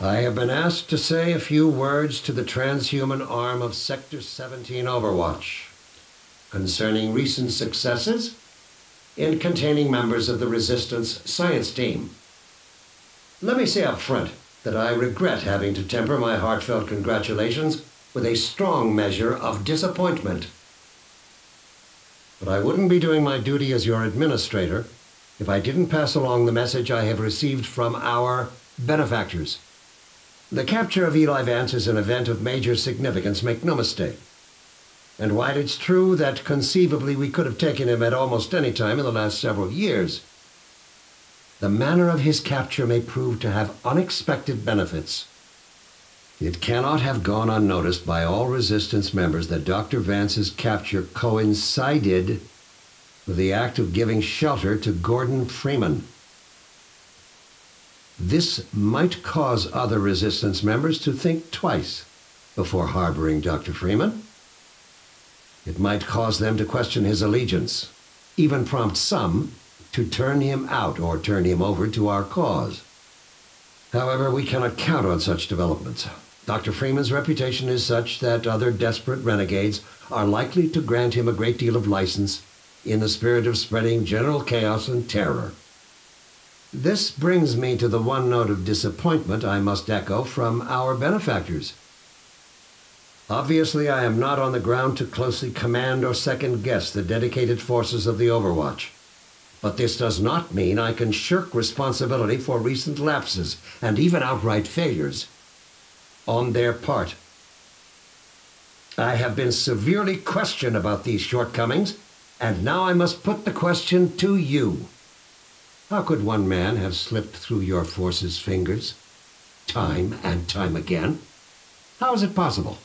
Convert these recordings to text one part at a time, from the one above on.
I have been asked to say a few words to the transhuman arm of Sector 17 Overwatch concerning recent successes in containing members of the Resistance science team. Let me say up front that I regret having to temper my heartfelt congratulations with a strong measure of disappointment. But I wouldn't be doing my duty as your administrator if I didn't pass along the message I have received from our benefactors. The capture of Eli Vance is an event of major significance, make no mistake. And while it's true that conceivably we could have taken him at almost any time in the last several years, the manner of his capture may prove to have unexpected benefits. It cannot have gone unnoticed by all Resistance members that Dr. Vance's capture coincided with the act of giving shelter to Gordon Freeman. This might cause other Resistance members to think twice before harboring Dr. Freeman. It might cause them to question his allegiance, even prompt some to turn him out or turn him over to our cause. However, we cannot count on such developments. Dr. Freeman's reputation is such that other desperate renegades are likely to grant him a great deal of license in the spirit of spreading general chaos and terror. This brings me to the one note of disappointment I must echo from our benefactors. Obviously, I am not on the ground to closely command or second-guess the dedicated forces of the Overwatch. But this does not mean I can shirk responsibility for recent lapses and even outright failures on their part. I have been severely questioned about these shortcomings, and now I must put the question to you. How could one man have slipped through your force's fingers, time and time again? How is it possible?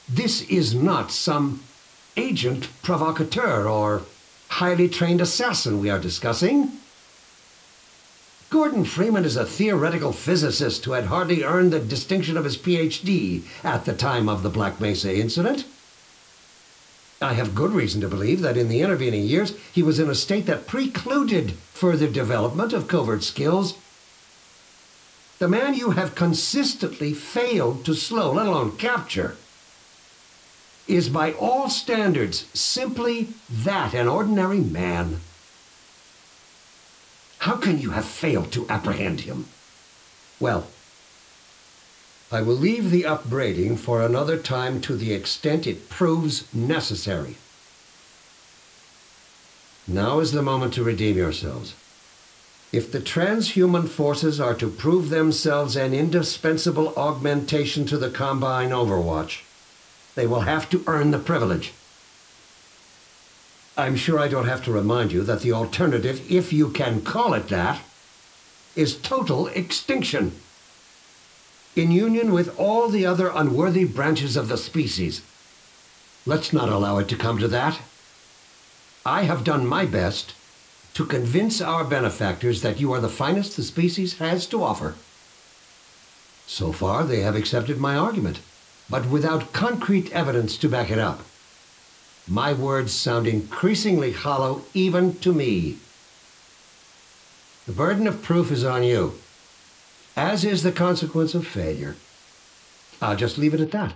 This is not some agent provocateur or highly trained assassin we are discussing. Gordon Freeman is a theoretical physicist who had hardly earned the distinction of his PhD at the time of the Black Mesa incident. I have good reason to believe that in the intervening years he was in a state that precluded further development of covert skills. The man you have consistently failed to slow, let alone capture, is by all standards simply that, an ordinary man. How can you have failed to apprehend him? Well, I will leave the upbraiding for another time to the extent it proves necessary. Now is the moment to redeem yourselves. If the transhuman forces are to prove themselves an indispensable augmentation to the Combine Overwatch, they will have to earn the privilege. I'm sure I don't have to remind you that the alternative, if you can call it that, is total extinction, in union with all the other unworthy branches of the species. Let's not allow it to come to that. I have done my best to convince our benefactors that you are the finest the species has to offer. So far, they have accepted my argument, but without concrete evidence to back it up. My words sound increasingly hollow even to me. The burden of proof is on you, as is the consequence of failure. I'll just leave it at that.